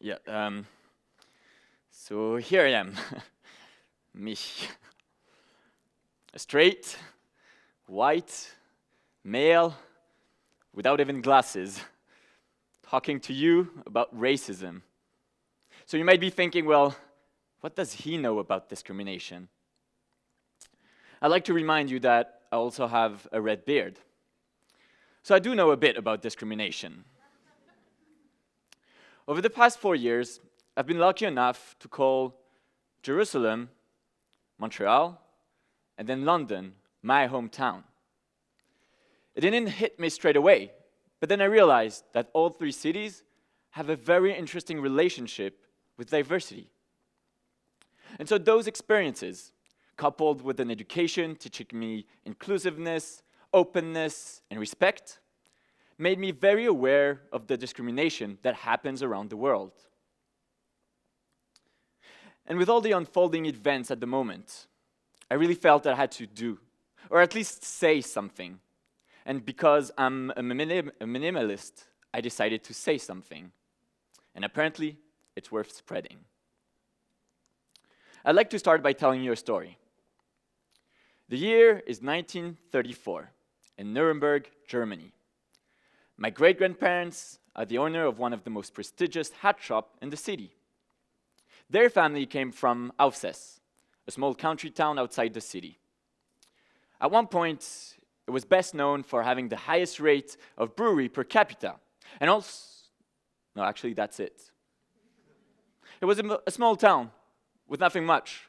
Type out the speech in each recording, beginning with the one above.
Yeah. So here I am, me, a straight, white, male, without even glasses, talking to you about racism. So you might be thinking, well, what does he know about discrimination? I'd like to remind you that I also have a red beard. So I do know a bit about discrimination. Over the past 4 years, I've been lucky enough to call Jerusalem, Montreal, and then London my hometown. It didn't hit me straight away, but then I realized that all three cities have a very interesting relationship with diversity. And so those experiences, coupled with an education teaching me inclusiveness, openness, and respect, made me very aware of the discrimination that happens around the world. And with all the unfolding events at the moment, I really felt that I had to do, or at least say something. And because I'm a minimalist, I decided to say something. And apparently, it's worth spreading. I'd like to start by telling you a story. The year is 1934 in Nuremberg, Germany. My great-grandparents are the owner of one of the most prestigious hat shops in the city. Their family came from Aufsess, a small country town outside the city. At one point, it was best known for having the highest rate of brewery per capita. And also, no, actually, that's it. It was a small town with nothing much,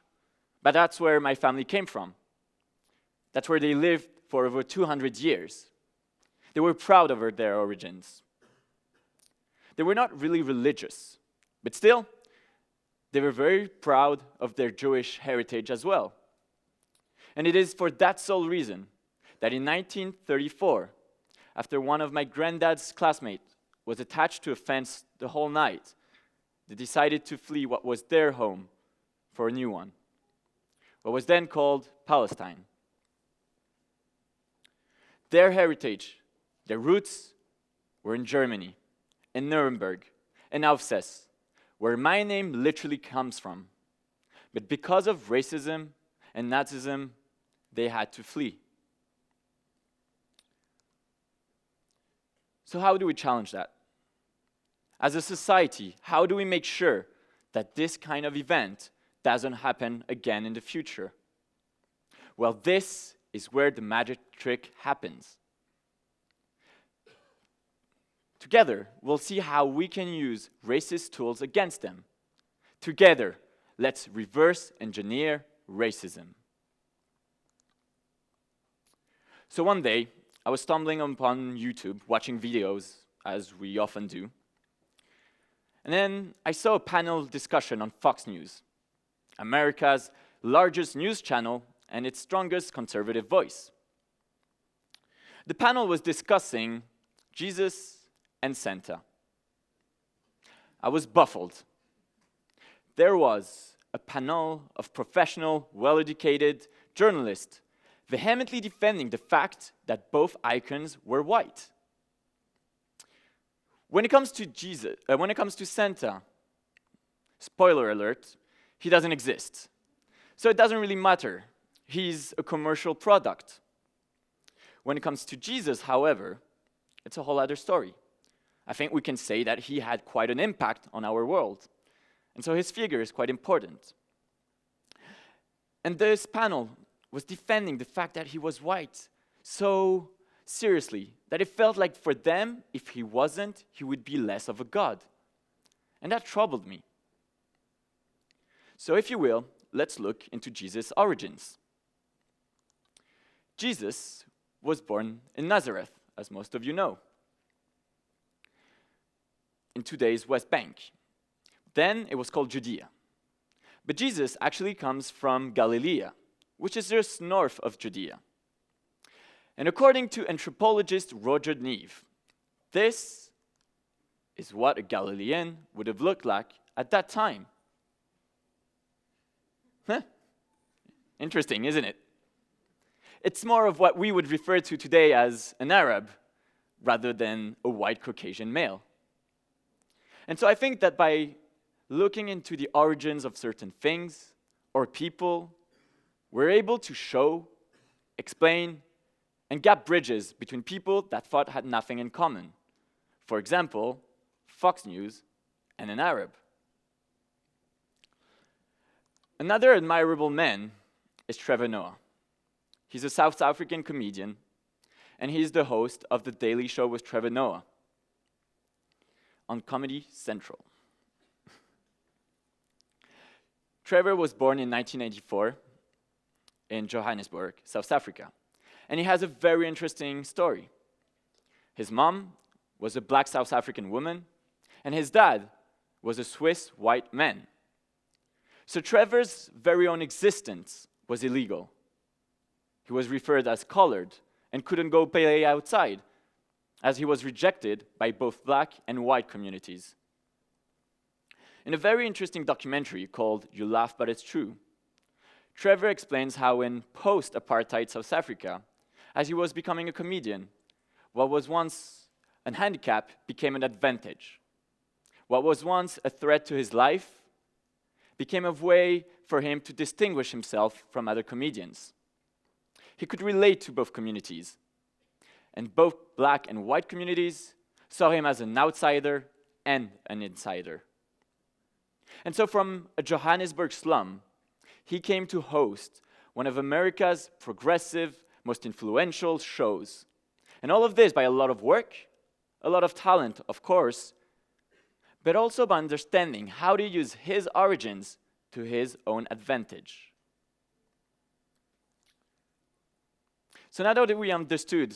but that's where my family came from. That's where they lived for over 200 years. They were proud of their origins. They were not really religious, but still, they were very proud of their Jewish heritage as well. And it is for that sole reason that in 1934, after one of my granddad's classmates was attached to a fence the whole night, they decided to flee what was their home for a new one, what was then called Palestine. Their heritage, their roots, were in Germany, in Nuremberg, in Aufsess, where my name literally comes from. But because of racism and Nazism, they had to flee. So how do we challenge that? As a society, how do we make sure that this kind of event doesn't happen again in the future? Well, this is where the magic trick happens. Together, we'll see how we can use racist tools against them. Together, let's reverse engineer racism. So one day, I was stumbling upon YouTube, watching videos, as we often do. And then I saw a panel discussion on Fox News, America's largest news channel and its strongest conservative voice. The panel was discussing Jesus and Santa. I was baffled. There was a panel of professional, well-educated journalists vehemently defending the fact that both icons were white. When it comes to Santa, spoiler alert, he doesn't exist. So it doesn't really matter. He's a commercial product. When it comes to Jesus, however, it's a whole other story. I think we can say that he had quite an impact on our world. And so his figure is quite important. And this panel was defending the fact that he was white so seriously that it felt like for them, if he wasn't, he would be less of a god. And that troubled me. So if you will, let's look into Jesus' origins. Jesus was born in Nazareth, as most of you know, in today's West Bank. Then it was called Judea. But Jesus actually comes from Galilee, which is just north of Judea. And according to anthropologist Roger Neve, this is what a Galilean would have looked like at that time. Huh? Interesting, isn't it? It's more of what we would refer to today as an Arab, rather than a white Caucasian male. And so I think that by looking into the origins of certain things or people, we're able to show, explain, and gap bridges between people that thought had nothing in common. For example, Fox News and an Arab. Another admirable man is Trevor Noah. He's a South African comedian, and he's the host of The Daily Show with Trevor Noah on Comedy Central. Trevor was born in 1984 in Johannesburg, South Africa, and he has a very interesting story. His mom was a black South African woman, and his dad was a Swiss white man. So Trevor's very own existence was illegal. He was referred as colored and couldn't go play outside, as he was rejected by both black and white communities. In a very interesting documentary called You Laugh But It's True, Trevor explains how in post-apartheid South Africa, as he was becoming a comedian, what was once a handicap became an advantage. What was once a threat to his life became a way for him to distinguish himself from other comedians. He could relate to both communities, and both black and white communities saw him as an outsider and an insider. And so from a Johannesburg slum, he came to host one of America's progressive, most influential shows. And all of this by a lot of work, a lot of talent, of course, but also by understanding how to use his origins to his own advantage. So now that we understood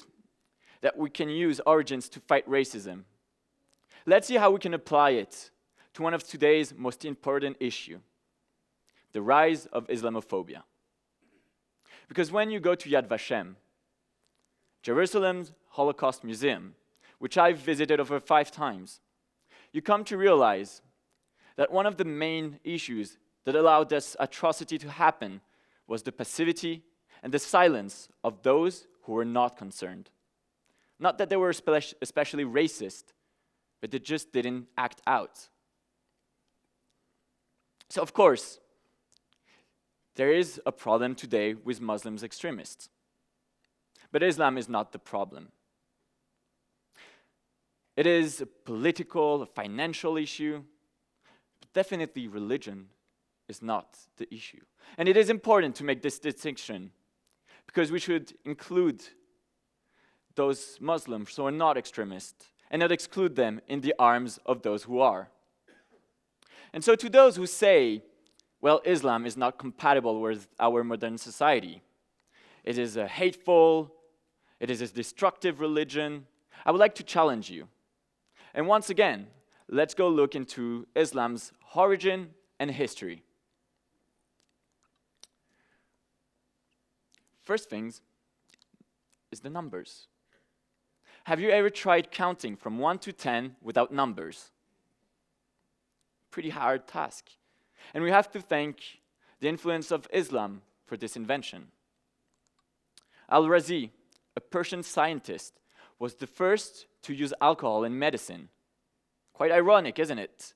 that we can use origins to fight racism, let's see how we can apply it to one of today's most important issues, the rise of Islamophobia. Because when you go to Yad Vashem, Jerusalem's Holocaust Museum, which I've visited over 5 times, you come to realize that one of the main issues that allowed this atrocity to happen was the passivity and the silence of those who were not concerned. Not that they were especially racist, but they just didn't act out. So of course, there is a problem today with Muslim extremists. But Islam is not the problem. It is a political, a financial issue, but definitely religion is not the issue. And it is important to make this distinction because we should include those Muslims who are not extremists and not exclude them in the arms of those who are. And so to those who say, well, Islam is not compatible with our modern society, it is a hateful, it is a destructive religion, I would like to challenge you. And once again, let's go look into Islam's origin and history. First things is the numbers. Have you ever tried counting from 1 to 10 without numbers? Pretty hard task. And we have to thank the influence of Islam for this invention. Al-Razi, a Persian scientist, was the first to use alcohol in medicine. Quite ironic, isn't it?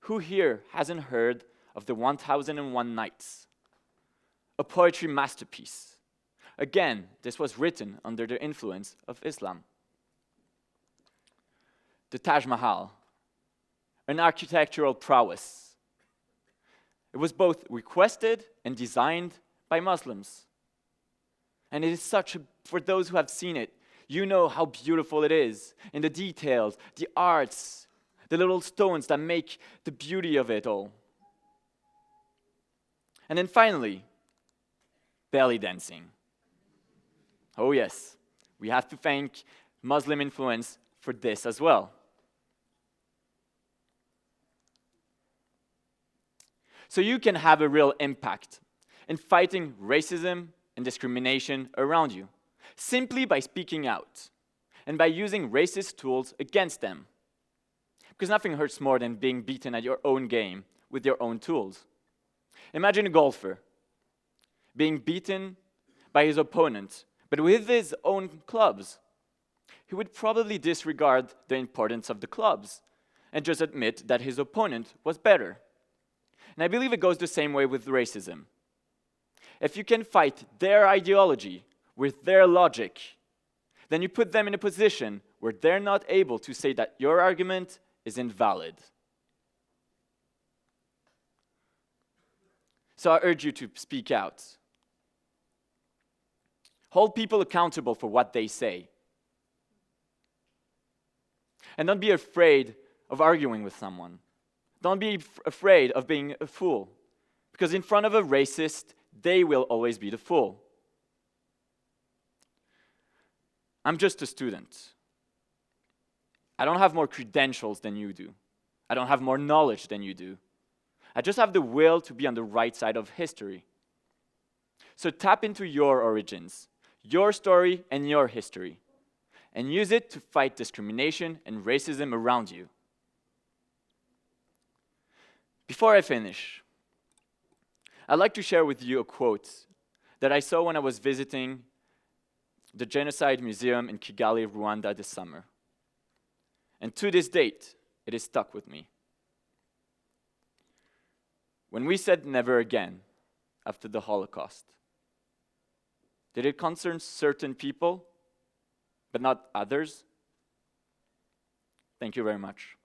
Who here hasn't heard of the 1001 Nights? A poetry masterpiece. Again, this was written under the influence of Islam. The Taj Mahal, an architectural prowess. It was both requested and designed by Muslims. And it is for those who have seen it, you know how beautiful it is in the details, the arts, the little stones that make the beauty of it all. And then finally, belly dancing. Oh yes, we have to thank Muslim influence for this as well. So you can have a real impact in fighting racism and discrimination around you, simply by speaking out and by using racist tools against them. Because nothing hurts more than being beaten at your own game with your own tools. Imagine a golfer being beaten by his opponent, but with his own clubs. He would probably disregard the importance of the clubs and just admit that his opponent was better. And I believe it goes the same way with racism. If you can fight their ideology with their logic, then you put them in a position where they're not able to say that your argument is invalid. So I urge you to speak out. Hold people accountable for what they say. And don't be afraid of arguing with someone. Don't be afraid of being a fool. Because in front of a racist, they will always be the fool. I'm just a student. I don't have more credentials than you do. I don't have more knowledge than you do. I just have the will to be on the right side of history. So tap into your origins, your story and your history, and use it to fight discrimination and racism around you. Before I finish, I'd like to share with you a quote that I saw when I was visiting the Genocide Museum in Kigali, Rwanda this summer. And to this date, it is stuck with me. When we said never again after the Holocaust, did it concern certain people, but not others? Thank you very much.